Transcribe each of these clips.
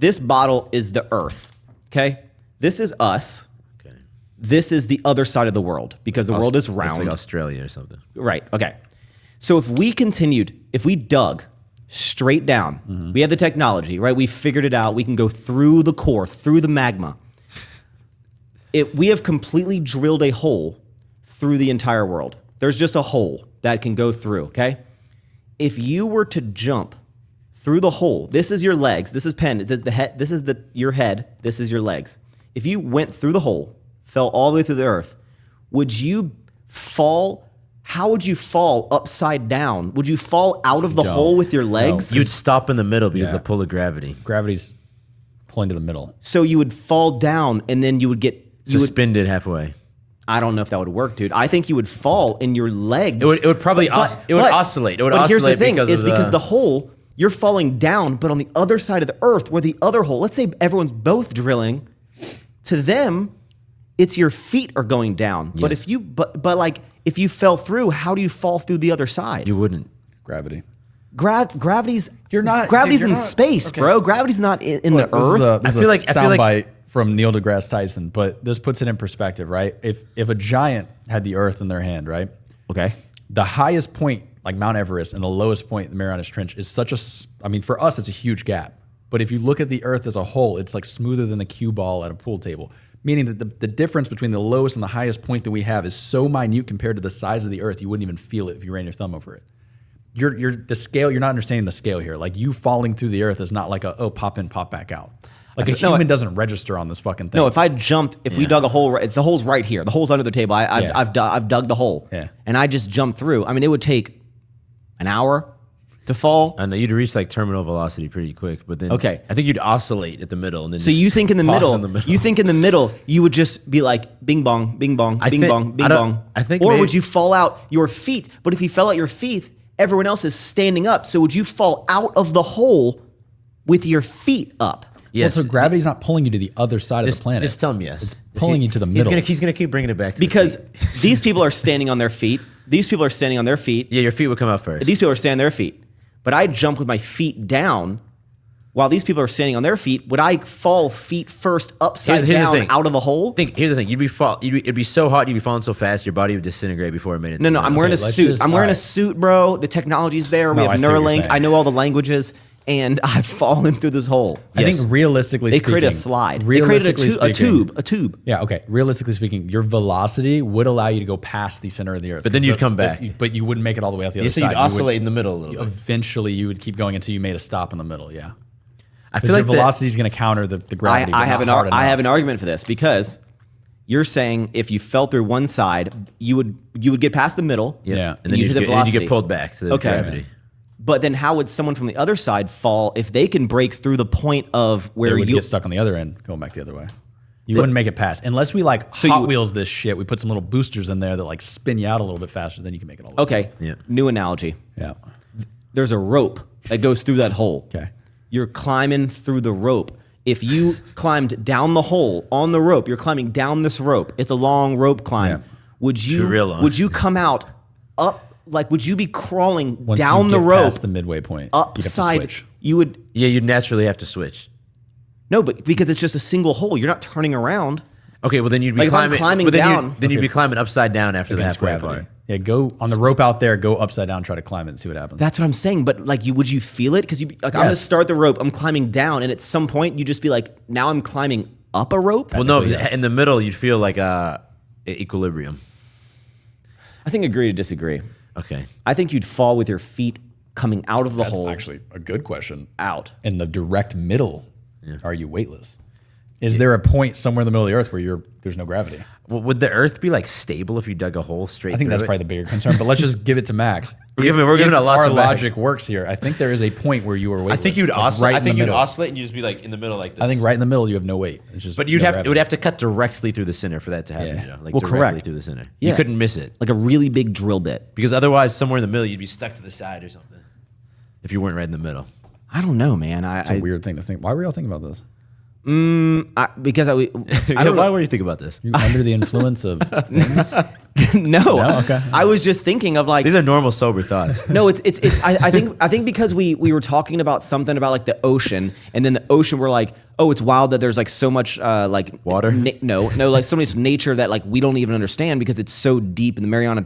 this bottle is the Earth. Okay, this is us. Okay. This is the other side of the world because the world is round. It's like Australia or something. Right. Okay. So if we dug straight down, we have the technology, right? We figured it out. We can go through the core, through the magma. We have completely drilled a hole through the entire world. There's just a hole that can go through, okay? If you were to jump through the hole, this is your legs, this is your head, this is your legs. If you went through the hole, fell all the way through the earth, would you fall? How would you fall upside down? Would you fall out of the hole with your legs? You'd stop in the middle because of the pull of gravity. Gravity's pulling to the middle. So you would fall down and then you would get Suspended halfway. I don't know if that would work, dude. I think you would fall in your legs. It would probably oscillate. It would but here's the oscillate thing, because the hole, you're falling down, but on the other side of the earth where the other hole, let's say everyone's both drilling, to them, it's your feet are going down. But Yes. if you fell through, how do you fall through the other side? you wouldn't. Gravity. Gravity's Gravity's in space, bro. Gravity's not in the earth. This I is feel a like- I feel like- soundbite from Neil deGrasse Tyson, but this puts it in perspective, right? If a giant had the Earth in their hand, right? Okay. The highest point, like Mount Everest, and the lowest point, the Marianas Trench, is for us, it's a huge gap. But if you look at the Earth as a whole, it's like smoother than the cue ball at a pool table. Meaning that the difference between the lowest and the highest point that we have is so minute compared to the size of the Earth, you wouldn't even feel it if you ran your thumb over it. You're the scale. You're not understanding the scale here. Like you falling through the Earth is not like pop in, pop back out. Like a human doesn't register on this fucking thing. No, if we dug a hole, the hole's right here. The hole's under the table. I've dug the hole. Yeah. And I just jumped through. I mean, it would take an hour to fall. I know you'd reach like terminal velocity pretty quick, but then Okay. I think you'd oscillate at the middle, and then So just you think in the pause middle, you would just be like bing bong, bing bong, I bing think- bong, bing I don't- bong. I think or maybe- would you fall out your feet? But if you fell out your feet, everyone else is standing up. So would you fall out of the hole with your feet up? Yes. Well, so gravity's not pulling you to the other side of the planet. Just tell him yes. It's pulling you to the middle. He's gonna keep bringing it back to Because the feet. these people are standing on their feet. These people are standing on their feet. Yeah, your feet would come out first. These people are standing on their feet. But I jump with my feet down while these people are standing on their feet. Would I fall feet first upside Here's the down thing. out of a hole? Here's the thing. It'd be so hot. You'd be falling so fast. Your body would disintegrate before it made it. No, I'm wearing a let's suit. just- I'm wearing a alright. suit, bro. The technology's there. No, We I have see what you're Neuralink. saying. I know all the languages, and I've fallen through this hole. I Yes. think realistically They speaking, created a slide. They created realistically a speaking- tube. Yeah, okay. Realistically speaking, your velocity would allow you to go past the center of the Earth. But then you'd come back. But you wouldn't make it all the way out the other You side. said you'd You would- oscillate in the middle a little bit. Eventually, you would keep going until you made a stop in the middle. Yeah, I because feel your like velocity is going to counter the gravity. I but have not an hard I have an enough. argument for this because you're saying if you fell through one side, you would get past the middle. Yeah. and then you you hit the get velocity. pulled back to the Okay. gravity. But then how would someone from the other side fall if they can break through the point of They where would you get stuck on the other end, going back the other way. You wouldn't make it past unless we like Hot Wheels this shit. We put some little boosters in there that like spin you out a little bit faster, then you can make it all the way. Okay. Yeah. New analogy. Yeah. There's a rope that goes through that hole. Okay. You're climbing through the rope. If you climbed down the hole on the rope, you're climbing down this rope. It's a long rope climb. Yeah. Would you Real long. would you come out up like would you be crawling Once down you the get rope past the midway point, you'd have to upside? switch. You would Yeah, you'd naturally have to switch. no, but because it's just a single hole, you're not turning around. Okay, well then you'd be Like, if I'm climbing. climbing but then down- then you'd be climbing upside down after the Against halfway gravity. part. Yeah, go on the rope out there, go upside down, try to climb it and see what happens. That's what I'm saying. But like, would you feel it? Because I'm gonna Yes. start the rope. I'm climbing down, and at some point, you just be like, now I'm climbing up a rope. Well, no, Technically, yes. in the middle you'd feel like equilibrium. I think agree to disagree. Okay. I think you'd fall with your feet coming out of the That's hole. actually a good question. Out. In the direct middle, are you weightless? Is there a point somewhere in the middle of the Earth where there's no gravity? Well, would the Earth be like stable if you dug a hole straight? I think through that's it? probably the bigger concern. But let's just give it to Max. We're giving a lot Our to Max. logic works here. I think there is a point where you are weightless. I think you'd like oscillate. right I in think the you'd middle. oscillate and you'd just be like in the middle like this. I think right in the middle you have no weight. It's just But you'd no have gravity. it would have to cut directly through the center for that to happen. Yeah. You know? Like Well, directly correct. through the center. Yeah. You couldn't miss it Like a really big drill bit. because otherwise, somewhere in the middle, you'd be stuck to the side or something. If you weren't right in the middle. I don't know, man. It's a weird thing to think. Why were y'all thinking about this? Because I don't Why know. were you thinking about this? You under the influence of things? No. Okay. I was just thinking of like These are normal sober thoughts. no, it's I think because we were talking about something about like the ocean, and then the ocean we're like, oh, it's wild that there's like so much like Water? no, like so much nature that like we don't even understand because it's so deep in the Mariana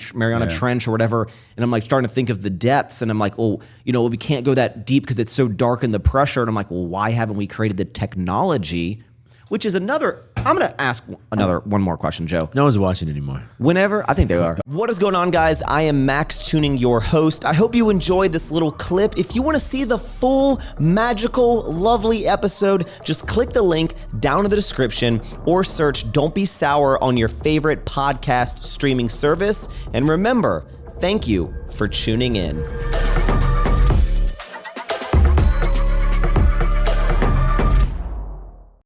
Trench or whatever. And I'm like starting to think of the depths, and I'm like, oh, we can't go that deep because it's so dark in the pressure. And I'm like, well, why haven't we created the technology? Which is another. I'm gonna ask one more question, Joe. No one's watching anymore. Whenever, I think they are. What is going on, guys? I am Max Tuning, your host. I hope you enjoyed this little clip. If you want to see the full, magical, lovely episode, just click the link down in the description or search Don't Be Sour on your favorite podcast streaming service. And remember, thank you for tuning in.